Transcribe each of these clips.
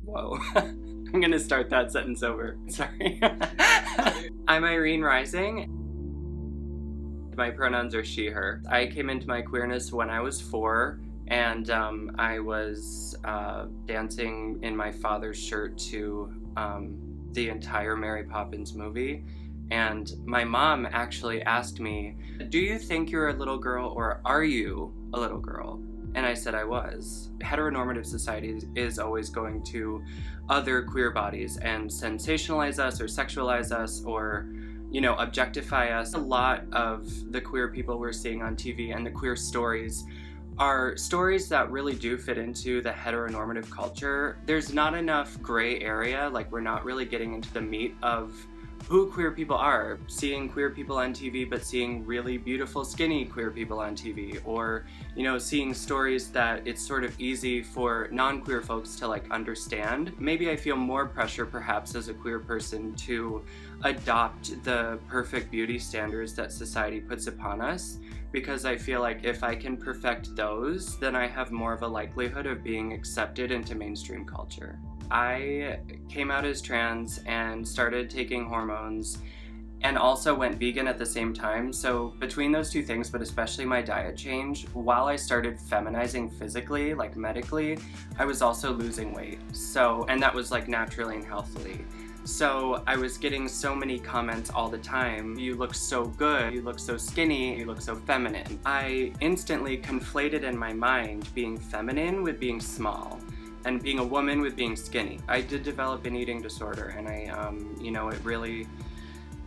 Whoa. I'm gonna start that sentence over. Sorry. I'm Irene Rising. My pronouns are she, her. I came into my queerness when I was 4, and I was dancing in my father's shirt to the entire Mary Poppins movie. And my mom actually asked me, "Do you think you're a little girl or are you a little girl?" And I said I was. Heteronormative society is always going to other queer bodies and sensationalize us or sexualize us or, you know, objectify us. A lot of the queer people we're seeing on TV and the queer stories are stories that really do fit into the heteronormative culture. There's not enough gray area, like we're not really getting into the meat of who queer people are. Seeing queer people on TV, but seeing really beautiful, skinny queer people on TV, or, you know, seeing stories that it's sort of easy for non-queer folks to like understand. Maybe I feel more pressure perhaps as a queer person to adopt the perfect beauty standards that society puts upon us, because I feel like if I can perfect those, then I have more of a likelihood of being accepted into mainstream culture. I came out as trans and started taking hormones and also went vegan at the same time. So between those two things, but especially my diet change, while I started feminizing physically, like medically, I was also losing weight. So, and that was like naturally and healthily. So I was getting so many comments all the time. You look so good, you look so skinny, you look so feminine. I instantly conflated in my mind being feminine with being small, and being a woman with being skinny. I did develop an eating disorder, and you know, it really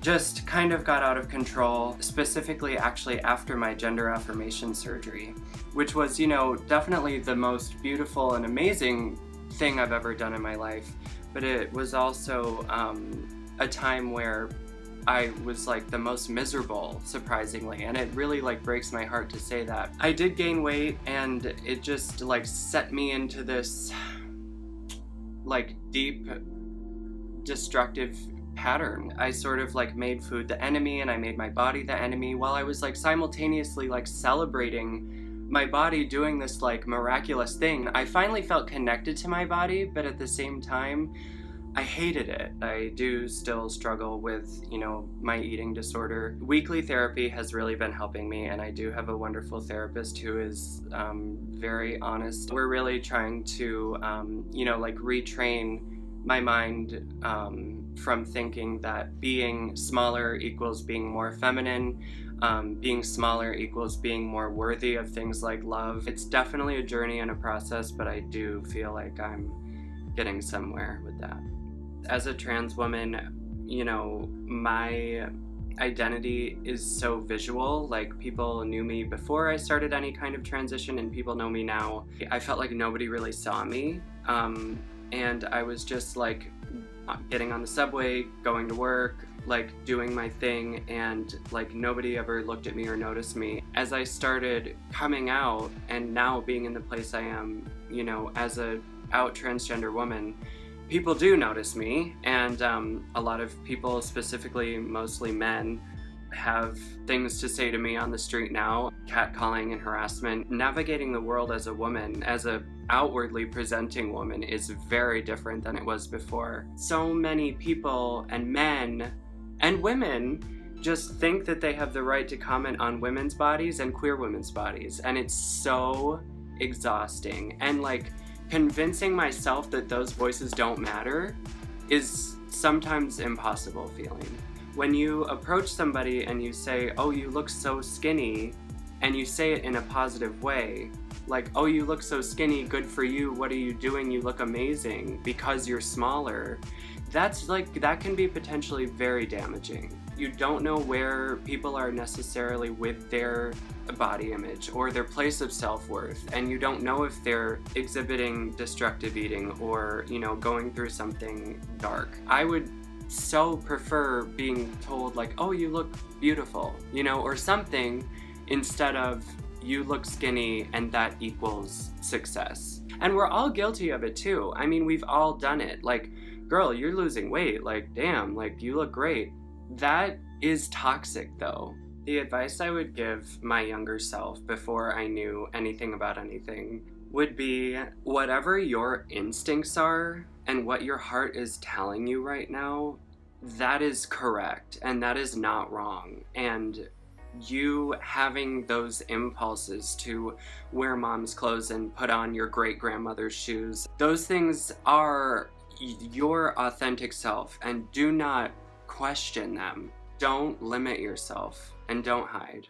just kind of got out of control, specifically actually after my gender affirmation surgery, which was, you know, definitely the most beautiful and amazing thing I've ever done in my life. But it was also a time where I was like the most miserable, surprisingly, and it really like breaks my heart to say that. I did gain weight, and it just like set me into this like deep destructive pattern. I sort of like made food the enemy, and I made my body the enemy, while I was like simultaneously like celebrating my body doing this like miraculous thing. I finally felt connected to my body, but at the same time I hated it. I do still struggle with, you know, my eating disorder. Weekly therapy has really been helping me, and I do have a wonderful therapist who is very honest. We're really trying to, you know, like retrain my mind from thinking that being smaller equals being more feminine, being smaller equals being more worthy of things like love. It's definitely a journey and a process, but I do feel like I'm getting somewhere with that. As a trans woman, you know, my identity is so visual. Like, people knew me before I started any kind of transition, and people know me now. I felt like nobody really saw me, and I was just like getting on the subway, going to work, like doing my thing, and like nobody ever looked at me or noticed me. As I started coming out and now being in the place I am, you know, as a out transgender woman, people do notice me, and a lot of people, specifically mostly men, have things to say to me on the street now. Catcalling and harassment. Navigating the world as a woman, as a outwardly presenting woman, is very different than it was before. So many people and men and women just think that they have the right to comment on women's bodies and queer women's bodies, and it's so exhausting. And like, convincing myself that those voices don't matter is sometimes impossible feeling. When you approach somebody and you say, "Oh, you look so skinny," and you say it in a positive way, like, "Oh, you look so skinny, good for you, what are you doing, you look amazing," because you're smaller, that's like, that can be potentially very damaging. You don't know where people are necessarily with their body image or their place of self-worth, and you don't know if they're exhibiting destructive eating or, you know, going through something dark. I would so prefer being told like, "Oh, you look beautiful," you know, or something, instead of "you look skinny and that equals success." And we're all guilty of it too. I mean, we've all done it. Like, "Girl, you're losing weight, like, damn, like, you look great." That is toxic though. The advice I would give my younger self before I knew anything about anything would be, whatever your instincts are and what your heart is telling you right now, that is correct and that is not wrong. And you having those impulses to wear mom's clothes and put on your great-grandmother's shoes, those things are your authentic self, and do not question them. Don't limit yourself and don't hide.